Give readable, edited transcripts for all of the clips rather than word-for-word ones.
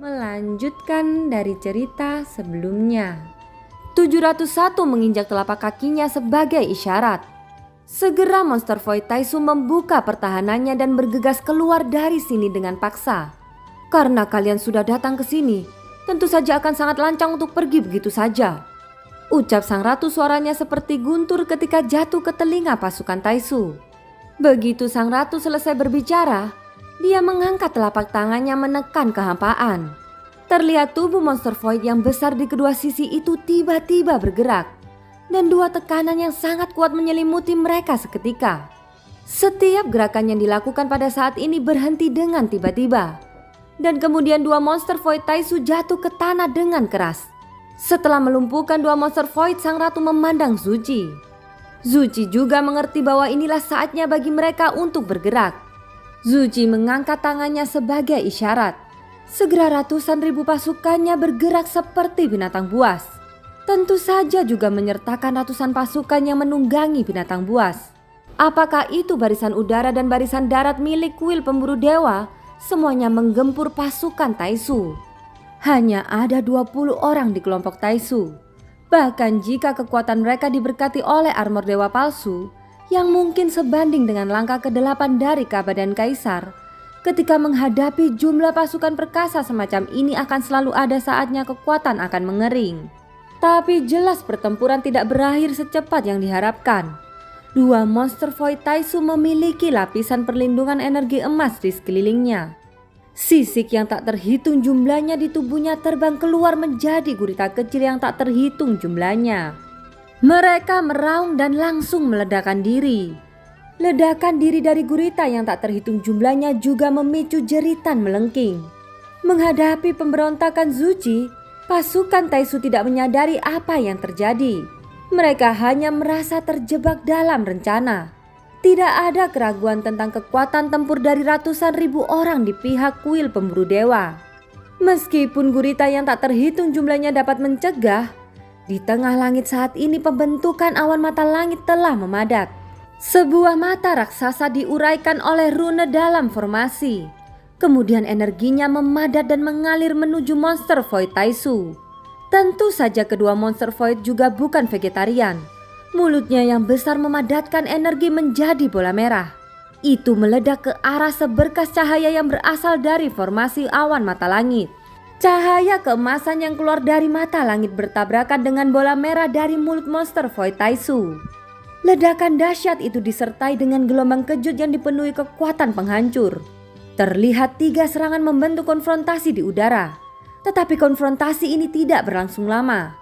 Melanjutkan dari cerita sebelumnya. 701 menginjak telapak kakinya sebagai isyarat. Segera monster Void Taisu membuka pertahanannya dan bergegas keluar dari sini dengan paksa. Karena kalian sudah datang ke sini, tentu saja akan sangat lancang untuk pergi begitu saja. Ucap sang ratu, suaranya seperti guntur ketika jatuh ke telinga pasukan Taisu. Begitu sang ratu selesai berbicara, dia mengangkat telapak tangannya menekan kehampaan. Terlihat tubuh monster Void yang besar di kedua sisi itu tiba-tiba bergerak. Dan dua tekanan yang sangat kuat menyelimuti mereka seketika. Setiap gerakan yang dilakukan pada saat ini berhenti dengan tiba-tiba. Dan kemudian dua monster Void Taisu jatuh ke tanah dengan keras. Setelah melumpuhkan dua monster Void, sang ratu memandang Zuchi. Zuchi juga mengerti bahwa inilah saatnya bagi mereka untuk bergerak. Zuchi mengangkat tangannya sebagai isyarat. Segera ratusan ribu pasukannya bergerak seperti binatang buas. Tentu saja juga menyertakan ratusan pasukan yang menunggangi binatang buas. Apakah itu barisan udara dan barisan darat milik kuil pemburu dewa? Semuanya menggempur pasukan Taisu. Hanya ada 20 orang di kelompok Taisu. Bahkan jika kekuatan mereka diberkati oleh armor dewa palsu, yang mungkin sebanding dengan langkah ke-8 dari Kaba dan Kaisar, ketika menghadapi jumlah pasukan perkasa semacam ini akan selalu ada saatnya kekuatan akan mengering. Tapi jelas pertempuran tidak berakhir secepat yang diharapkan. Dua monster Void Taisu memiliki lapisan perlindungan energi emas di sekelilingnya. Sisik yang tak terhitung jumlahnya di tubuhnya terbang keluar menjadi gurita kecil yang tak terhitung jumlahnya. Mereka meraung dan langsung meledakkan diri. Ledakan diri dari gurita yang tak terhitung jumlahnya juga memicu jeritan melengking. Menghadapi pemberontakan Zuchi, pasukan Taisu tidak menyadari apa yang terjadi. Mereka hanya merasa terjebak dalam rencana. Tidak ada keraguan tentang kekuatan tempur dari ratusan ribu orang di pihak kuil pemburu dewa. Meskipun gurita yang tak terhitung jumlahnya dapat mencegah, di tengah langit saat ini pembentukan awan mata langit telah memadat. Sebuah mata raksasa diuraikan oleh rune dalam formasi. Kemudian energinya memadat dan mengalir menuju monster Void Taisu. Tentu saja kedua monster Void juga bukan vegetarian. Mulutnya yang besar memadatkan energi menjadi bola merah. Itu meledak ke arah seberkas cahaya yang berasal dari formasi awan mata langit. Cahaya keemasan yang keluar dari mata langit bertabrakan dengan bola merah dari mulut monster Void Taisu. Ledakan dahsyat itu disertai dengan gelombang kejut yang dipenuhi kekuatan penghancur. Terlihat 3 serangan membentuk konfrontasi di udara. Tetapi konfrontasi ini tidak berlangsung lama.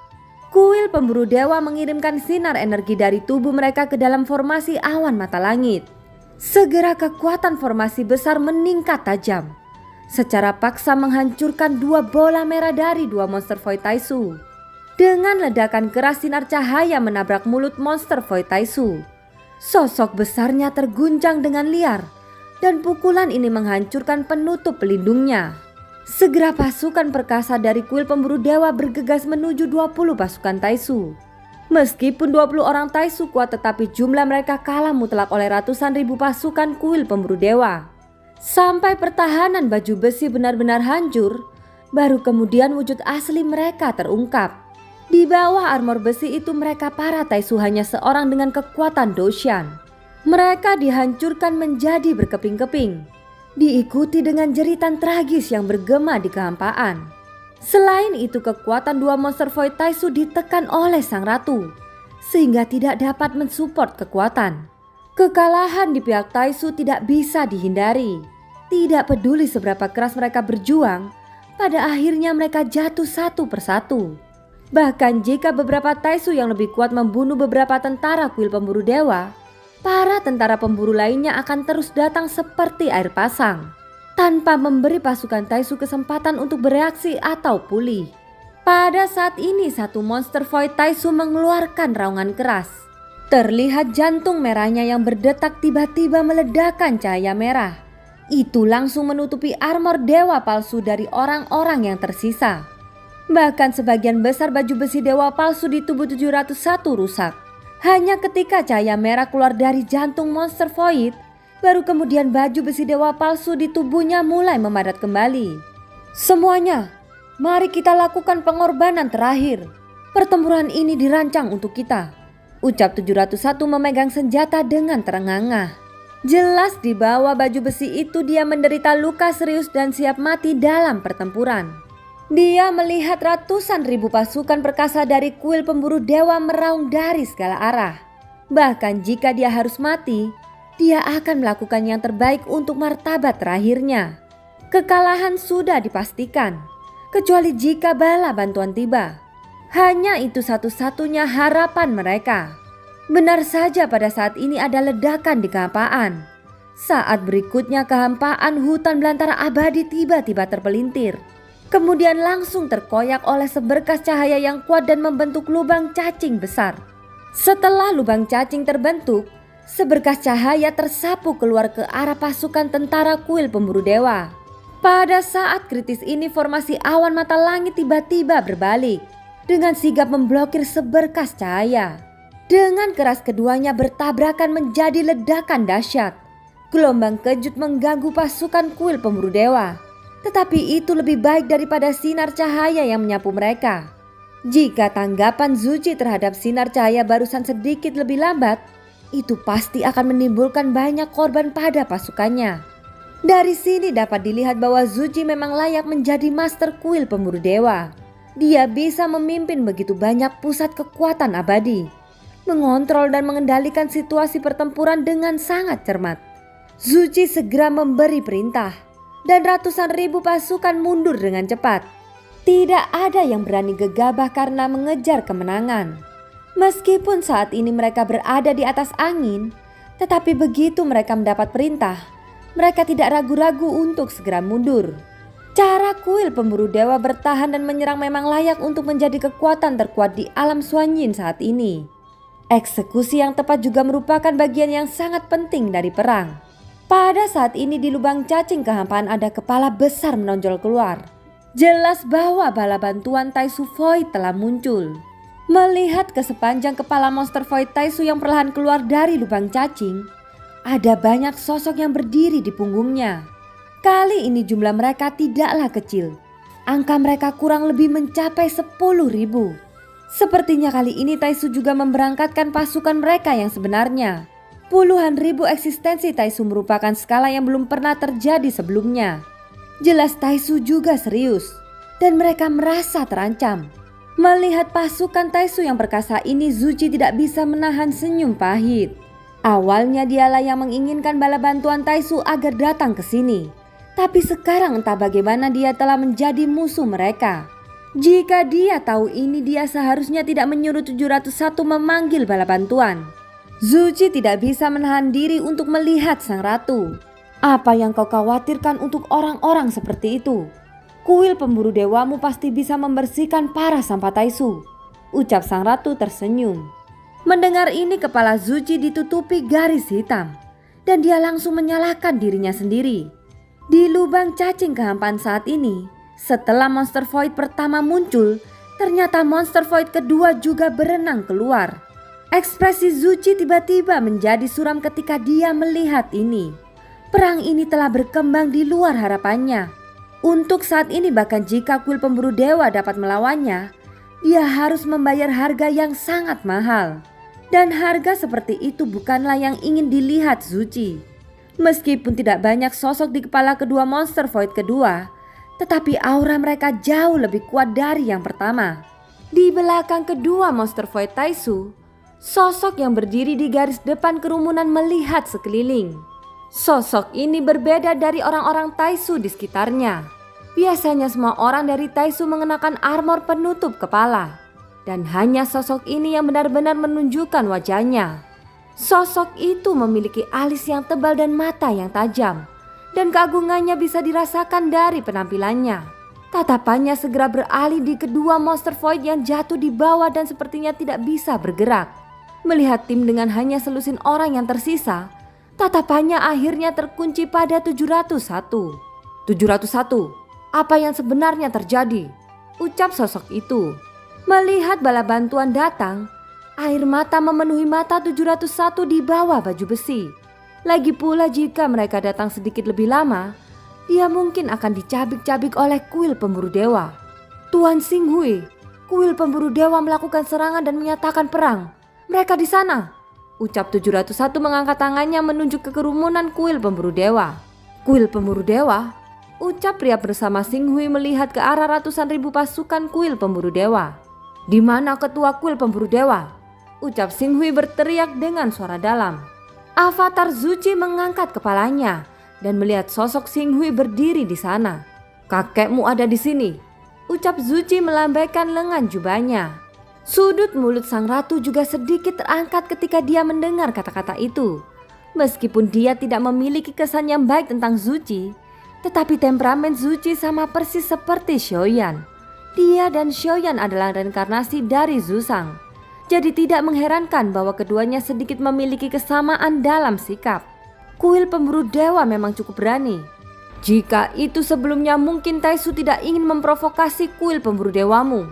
Kuil pemburu dewa mengirimkan sinar energi dari tubuh mereka ke dalam formasi awan mata langit. Segera kekuatan formasi besar meningkat tajam. Secara paksa menghancurkan 2 bola merah dari 2 monster Void Taisu. Dengan ledakan keras sinar cahaya menabrak mulut monster Void Taisu. Sosok besarnya terguncang dengan liar dan pukulan ini menghancurkan penutup pelindungnya. Segera pasukan perkasa dari kuil pemburu dewa bergegas menuju 20 pasukan Taisu. Meskipun 20 orang Taisu kuat, tetapi jumlah mereka kalah mutlak oleh ratusan ribu pasukan kuil pemburu dewa. Sampai pertahanan baju besi benar-benar hancur, baru kemudian wujud asli mereka terungkap. Di bawah armor besi itu mereka para Taisu hanya seorang dengan kekuatan Doshan. Mereka dihancurkan menjadi berkeping-keping, diikuti dengan jeritan tragis yang bergema di kehampaan. Selain itu kekuatan 2 monster Void Taisu ditekan oleh sang ratu, sehingga tidak dapat mensupport kekuatan. Kekalahan di pihak Taisu tidak bisa dihindari. Tidak peduli seberapa keras mereka berjuang, pada akhirnya mereka jatuh satu persatu. Bahkan jika beberapa Taisu yang lebih kuat membunuh beberapa tentara kuil pemburu dewa, para tentara pemburu lainnya akan terus datang seperti air pasang, tanpa memberi pasukan Taisu kesempatan untuk bereaksi atau pulih. Pada saat ini satu monster Void Taisu mengeluarkan raungan keras. Terlihat jantung merahnya yang berdetak tiba-tiba meledakkan cahaya merah. Itu langsung menutupi armor dewa palsu dari orang-orang yang tersisa. Bahkan sebagian besar baju besi dewa palsu di tubuh 701 rusak. Hanya ketika cahaya merah keluar dari jantung monster Void, baru kemudian baju besi dewa palsu di tubuhnya mulai memadat kembali. Semuanya, mari kita lakukan pengorbanan terakhir. Pertempuran ini dirancang untuk kita, ucap 701 memegang senjata dengan terengah-engah. Jelas di bawah baju besi itu dia menderita luka serius dan siap mati dalam pertempuran. Dia melihat ratusan ribu pasukan perkasa dari kuil pemburu dewa meraung dari segala arah. Bahkan jika dia harus mati, dia akan melakukan yang terbaik untuk martabat terakhirnya. Kekalahan sudah dipastikan, kecuali jika bala bantuan tiba. Hanya itu satu-satunya harapan mereka. Benar saja pada saat ini ada ledakan di kehampaan. Saat berikutnya kehampaan hutan belantara abadi tiba-tiba terpelintir. Kemudian langsung terkoyak oleh seberkas cahaya yang kuat dan membentuk lubang cacing besar. Setelah lubang cacing terbentuk, seberkas cahaya tersapu keluar ke arah pasukan tentara kuil pemburu dewa. Pada saat kritis ini formasi awan mata langit tiba-tiba berbalik dengan sigap memblokir seberkas cahaya. Dengan keras keduanya bertabrakan menjadi ledakan dahsyat. Gelombang kejut mengganggu pasukan kuil pemburu dewa. Tetapi itu lebih baik daripada sinar cahaya yang menyapu mereka. Jika tanggapan Zuchi terhadap sinar cahaya barusan sedikit lebih lambat, itu pasti akan menimbulkan banyak korban pada pasukannya. Dari sini dapat dilihat bahwa Zuchi memang layak menjadi master kuil pemburu dewa. Dia bisa memimpin begitu banyak pusat kekuatan abadi, mengontrol dan mengendalikan situasi pertempuran dengan sangat cermat. Zuchi segera memberi perintah dan ratusan ribu pasukan mundur dengan cepat. Tidak ada yang berani gegabah karena mengejar kemenangan. Meskipun saat ini mereka berada di atas angin, tetapi begitu mereka mendapat perintah, mereka tidak ragu-ragu untuk segera mundur. Cara kuil pemburu dewa bertahan dan menyerang memang layak untuk menjadi kekuatan terkuat di alam Xuanyin saat ini. Eksekusi yang tepat juga merupakan bagian yang sangat penting dari perang. Pada saat ini di lubang cacing kehampaan ada kepala besar menonjol keluar. Jelas bahwa bala bantuan Taisu Void telah muncul. Melihat ke sepanjang kepala monster Void Taisu yang perlahan keluar dari lubang cacing, ada banyak sosok yang berdiri di punggungnya. Kali ini jumlah mereka tidaklah kecil. Angka mereka kurang lebih mencapai 10.000. Sepertinya kali ini Taisu juga memberangkatkan pasukan mereka yang sebenarnya. Puluhan ribu eksistensi Taisu merupakan skala yang belum pernah terjadi sebelumnya. Jelas Taisu juga serius dan mereka merasa terancam. Melihat pasukan Taisu yang perkasa ini, Zuchi tidak bisa menahan senyum pahit. Awalnya dialah yang menginginkan bala bantuan Taisu agar datang ke sini. Tapi sekarang entah bagaimana dia telah menjadi musuh mereka. Jika dia tahu ini, dia seharusnya tidak menyuruh 701 memanggil bala bantuan. Zuchi tidak bisa menahan diri untuk melihat sang ratu. Apa yang kau khawatirkan untuk orang-orang seperti itu? Kuil pemburu dewamu pasti bisa membersihkan para sampah Taisu, ucap sang ratu tersenyum. Mendengar ini kepala Zuchi ditutupi garis hitam dan dia langsung menyalahkan dirinya sendiri. Di lubang cacing kehampaan saat ini, setelah monster void pertama muncul, ternyata monster void kedua juga berenang keluar. Ekspresi Zuchi tiba-tiba menjadi suram ketika dia melihat ini. Perang ini telah berkembang di luar harapannya. Untuk saat ini bahkan jika kuil pemburu dewa dapat melawannya, dia harus membayar harga yang sangat mahal. Dan harga seperti itu bukanlah yang ingin dilihat Zuchi. Meskipun tidak banyak sosok di kepala kedua monster void kedua, tetapi aura mereka jauh lebih kuat dari yang pertama. Di belakang kedua monster void Taisu, sosok yang berdiri di garis depan kerumunan melihat sekeliling. Sosok ini berbeda dari orang-orang Taisu di sekitarnya. Biasanya semua orang dari Taisu mengenakan armor penutup kepala. Dan hanya sosok ini yang benar-benar menunjukkan wajahnya. Sosok itu memiliki alis yang tebal dan mata yang tajam. Dan keagungannya bisa dirasakan dari penampilannya. Tatapannya segera beralih di kedua monster void yang jatuh di bawah dan sepertinya tidak bisa bergerak. Melihat tim dengan hanya selusin orang yang tersisa, tatapannya akhirnya terkunci pada 701. 701, apa yang sebenarnya terjadi? Ucap sosok itu. Melihat bala bantuan datang, air mata memenuhi mata 701 di bawah baju besi. Lagi pula jika mereka datang sedikit lebih lama, dia mungkin akan dicabik-cabik oleh kuil pemburu dewa. Tuan Xinghui, kuil pemburu dewa melakukan serangan dan menyatakan perang. Mereka di sana, ucap 701 mengangkat tangannya menunjuk ke kerumunan kuil pemburu dewa. Kuil pemburu dewa? Ucap pria bersama Xinghui melihat ke arah ratusan ribu pasukan kuil pemburu dewa. Di mana ketua kuil pemburu dewa? Ucap Xinghui berteriak dengan suara dalam. Avatar Zuchi mengangkat kepalanya dan melihat sosok Xinghui berdiri di sana. Kakekmu ada di sini, ucap Zuchi melambaikan lengan jubahnya. Sudut mulut sang ratu juga sedikit terangkat ketika dia mendengar kata-kata itu. Meskipun dia tidak memiliki kesan yang baik tentang Zuchi, tetapi temperamen Zuchi sama persis seperti Xiaoyan. Dia dan Xiaoyan adalah reinkarnasi dari Zuzang. Jadi tidak mengherankan bahwa keduanya sedikit memiliki kesamaan dalam sikap. Kuil pemburu dewa memang cukup berani. Jika itu sebelumnya mungkin Taisu tidak ingin memprovokasi kuil pemburu dewamu.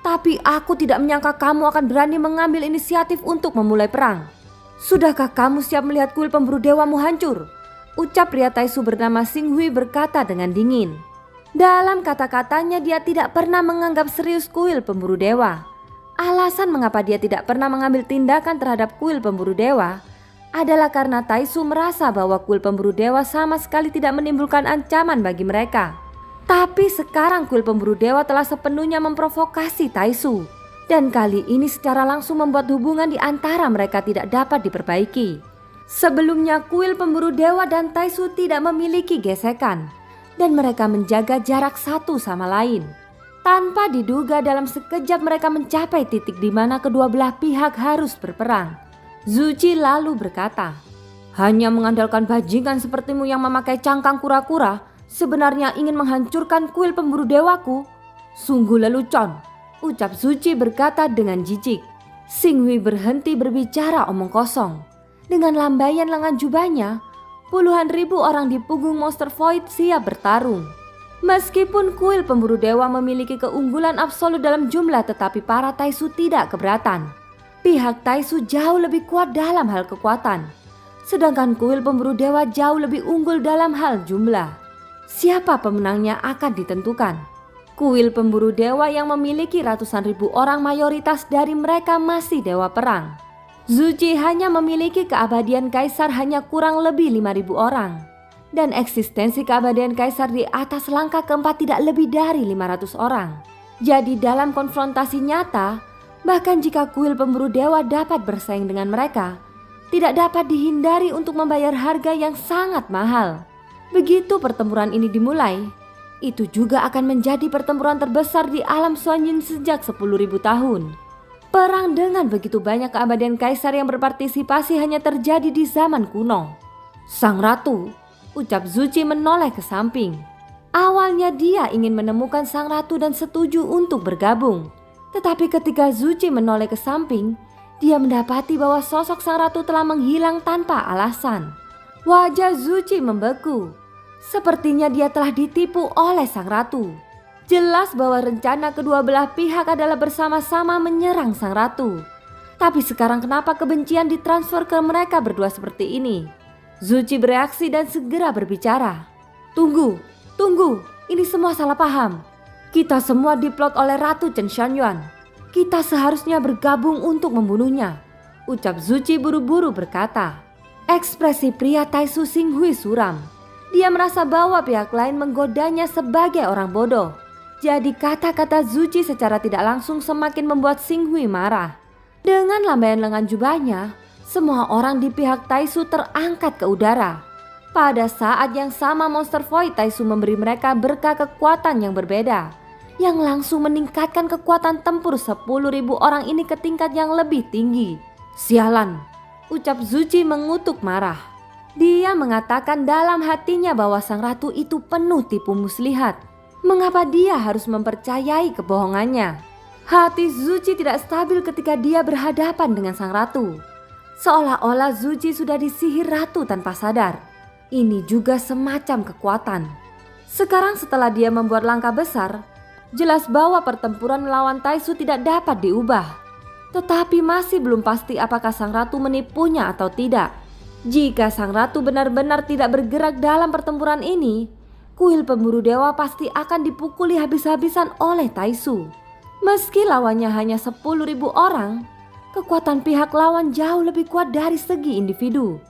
Tapi aku tidak menyangka kamu akan berani mengambil inisiatif untuk memulai perang. Sudahkah kamu siap melihat kuil pemburu dewamu hancur? Ucap pria Taisu bernama Xinghui berkata dengan dingin. Dalam kata-katanya dia tidak pernah menganggap serius kuil pemburu dewa. Alasan mengapa dia tidak pernah mengambil tindakan terhadap kuil pemburu dewa adalah karena Taisu merasa bahwa kuil pemburu dewa sama sekali tidak menimbulkan ancaman bagi mereka. Tapi sekarang kuil pemburu dewa telah sepenuhnya memprovokasi Taisu. Dan kali ini secara langsung membuat hubungan di antara mereka tidak dapat diperbaiki. Sebelumnya kuil pemburu dewa dan Taisu tidak memiliki gesekan. Dan mereka menjaga jarak satu sama lain. Tanpa diduga dalam sekejap mereka mencapai titik di mana kedua belah pihak harus berperang. Zuchi lalu berkata, hanya mengandalkan bajingan sepertimu yang memakai cangkang kura-kura sebenarnya ingin menghancurkan kuil pemburu dewaku? Sungguh lelucon, ucap Zuchi berkata dengan jijik. Xinghui berhenti berbicara omong kosong. Dengan lambaian lengan jubahnya, puluhan ribu orang di punggung Monster Void siap bertarung. Meskipun kuil pemburu dewa memiliki keunggulan absolut dalam jumlah, tetapi para Taisu tidak keberatan. Pihak Taisu jauh lebih kuat dalam hal kekuatan, sedangkan kuil pemburu dewa jauh lebih unggul dalam hal jumlah. Siapa pemenangnya akan ditentukan. Kuil pemburu dewa yang memiliki ratusan ribu orang mayoritas dari mereka masih dewa perang. Zuchi hanya memiliki keabadian kaisar hanya kurang lebih 5.000 orang. Dan eksistensi keabadian kaisar di atas langkah keempat tidak lebih dari 500 orang. Jadi dalam konfrontasi nyata, bahkan jika kuil pemburu dewa dapat bersaing dengan mereka, tidak dapat dihindari untuk membayar harga yang sangat mahal. Begitu pertempuran ini dimulai, itu juga akan menjadi pertempuran terbesar di alam Xuanyin sejak 10.000 tahun. Perang dengan begitu banyak keabadian kaisar yang berpartisipasi hanya terjadi di zaman kuno. Sang ratu, ucap Zuchi menoleh ke samping. Awalnya dia ingin menemukan sang ratu dan setuju untuk bergabung. Tetapi ketika Zuchi menoleh ke samping, dia mendapati bahwa sosok sang ratu telah menghilang tanpa alasan. Wajah Zuchi membeku. Sepertinya dia telah ditipu oleh sang ratu. Jelas bahwa rencana kedua belah pihak adalah bersama-sama menyerang sang ratu. Tapi sekarang kenapa kebencian ditransfer ke mereka berdua seperti ini? Zuchi bereaksi dan segera berbicara. Tunggu, ini semua salah paham. Kita semua diplot oleh Ratu Chen Xianyuan. Kita seharusnya bergabung untuk membunuhnya, ucap Zuchi buru-buru berkata. Ekspresi pria Taisu Xinghui suram. Dia merasa bahwa pihak lain menggodanya sebagai orang bodoh. Jadi kata-kata Zuchi secara tidak langsung semakin membuat Xinghui marah. Dengan lambaian lengan jubahnya, semua orang di pihak Taisu terangkat ke udara. Pada saat yang sama Monster Void Taisu memberi mereka berkah kekuatan yang berbeda, yang langsung meningkatkan kekuatan tempur 10.000 orang ini ke tingkat yang lebih tinggi. Sialan, ucap Zuchi mengutuk marah. Dia mengatakan dalam hatinya bahwa sang ratu itu penuh tipu muslihat. Mengapa dia harus mempercayai kebohongannya? Hati Zuchi tidak stabil ketika dia berhadapan dengan sang ratu. Seolah-olah Zuchi sudah disihir ratu tanpa sadar. Ini juga semacam kekuatan. Sekarang setelah dia membuat langkah besar, jelas bahwa pertempuran melawan Taisu tidak dapat diubah. Tetapi masih belum pasti apakah sang ratu menipunya atau tidak. Jika sang ratu benar-benar tidak bergerak dalam pertempuran ini, kuil pemburu dewa pasti akan dipukuli habis-habisan oleh Taisu. Meski lawannya hanya 10.000 orang, kekuatan pihak lawan jauh lebih kuat dari segi individu.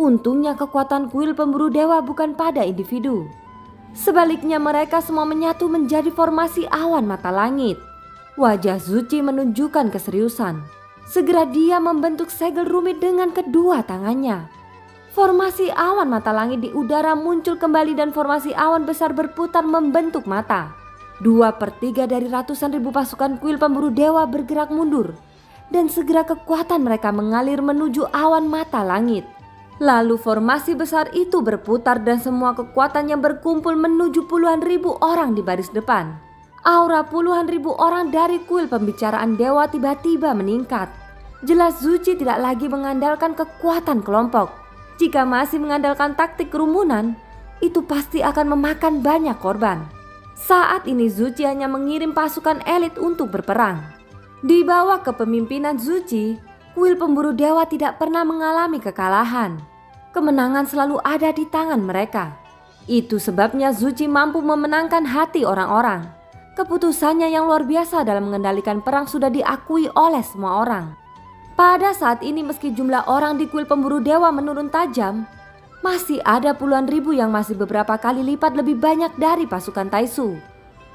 Untungnya kekuatan kuil pemburu dewa bukan pada individu. Sebaliknya mereka semua menyatu menjadi formasi awan mata langit. Wajah Zuchi menunjukkan keseriusan. Segera dia membentuk segel rumit dengan kedua tangannya. Formasi awan mata langit di udara muncul kembali dan formasi awan besar berputar membentuk mata. 2/3 dari ratusan ribu pasukan kuil pemburu dewa bergerak mundur. Dan segera kekuatan mereka mengalir menuju awan mata langit. Lalu formasi besar itu berputar dan semua kekuatannya berkumpul menuju puluhan ribu orang di baris depan. Aura puluhan ribu orang dari kuil pembicaraan dewa tiba-tiba meningkat. Jelas Zuchi tidak lagi mengandalkan kekuatan kelompok. Jika masih mengandalkan taktik kerumunan, itu pasti akan memakan banyak korban. Saat ini Zuchi hanya mengirim pasukan elit untuk berperang. Di bawah kepemimpinan Zuchi, kuil pemburu dewa tidak pernah mengalami kekalahan. Kemenangan selalu ada di tangan mereka. Itu sebabnya Zuchi mampu memenangkan hati orang-orang. Keputusannya yang luar biasa dalam mengendalikan perang sudah diakui oleh semua orang. Pada saat ini meski jumlah orang di kuil pemburu dewa menurun tajam, masih ada puluhan ribu yang masih beberapa kali lipat lebih banyak dari pasukan Taisu.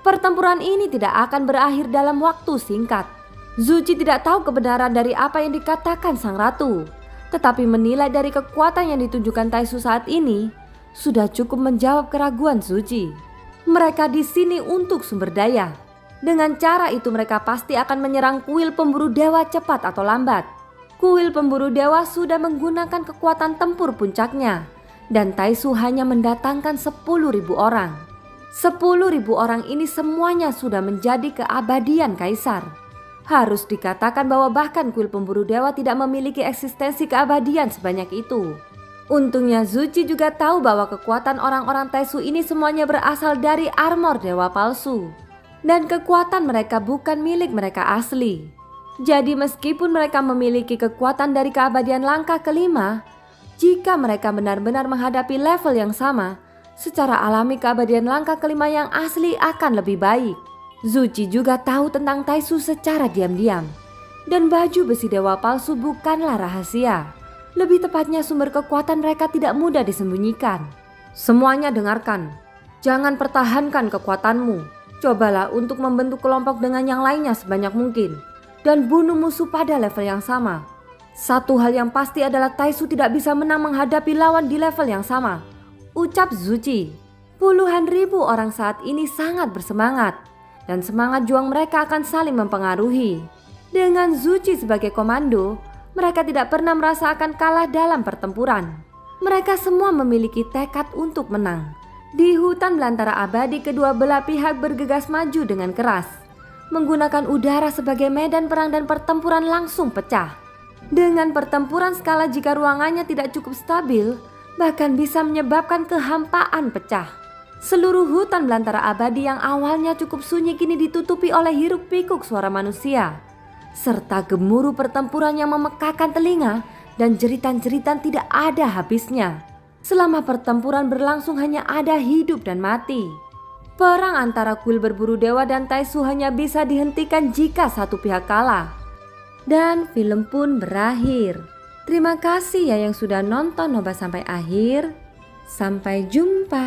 Pertempuran ini tidak akan berakhir dalam waktu singkat. Zuchi tidak tahu kebenaran dari apa yang dikatakan sang ratu, tetapi menilai dari kekuatan yang ditunjukkan Taisu saat ini sudah cukup menjawab keraguan Zuchi. Mereka di sini untuk sumber daya. Dengan cara itu mereka pasti akan menyerang kuil pemburu dewa cepat atau lambat. Kuil pemburu dewa sudah menggunakan kekuatan tempur puncaknya dan Taisu hanya mendatangkan 10.000 orang. 10.000 orang ini semuanya sudah menjadi keabadian kaisar. Harus dikatakan bahwa bahkan kuil pemburu dewa tidak memiliki eksistensi keabadian sebanyak itu. Untungnya Zuchi juga tahu bahwa kekuatan orang-orang Taisu ini semuanya berasal dari armor dewa palsu. Dan kekuatan mereka bukan milik mereka asli. Jadi meskipun mereka memiliki kekuatan dari keabadian langkah kelima, jika mereka benar-benar menghadapi level yang sama, secara alami keabadian langkah kelima yang asli akan lebih baik. Zuchi juga tahu tentang Taisu secara diam-diam. Dan baju besi dewa palsu bukanlah rahasia. Lebih tepatnya sumber kekuatan mereka tidak mudah disembunyikan. Semuanya dengarkan. Jangan pertahankan kekuatanmu. Cobalah untuk membentuk kelompok dengan yang lainnya sebanyak mungkin. Dan bunuh musuh pada level yang sama. Satu hal yang pasti adalah Taisu tidak bisa menang menghadapi lawan di level yang sama, ucap Zuchi. Puluhan ribu orang saat ini sangat bersemangat. Dan semangat juang mereka akan saling mempengaruhi. Dengan Zuchi sebagai komando, mereka tidak pernah merasa akan kalah dalam pertempuran. Mereka semua memiliki tekad untuk menang. Di hutan belantara abadi, kedua belah pihak bergegas maju dengan keras. Menggunakan udara sebagai medan perang dan pertempuran langsung pecah. Dengan pertempuran skala jika ruangannya tidak cukup stabil, bahkan bisa menyebabkan kehampaan pecah. Seluruh hutan belantara abadi yang awalnya cukup sunyi kini ditutupi oleh hiruk pikuk suara manusia. Serta gemuruh pertempuran yang memekakan telinga dan jeritan-jeritan tidak ada habisnya. Selama pertempuran berlangsung hanya ada hidup dan mati. Perang antara kuil berburu dewa dan Taisu hanya bisa dihentikan jika satu pihak kalah. Dan film pun berakhir. Terima kasih ya yang sudah nonton Nobas sampai akhir. Sampai jumpa.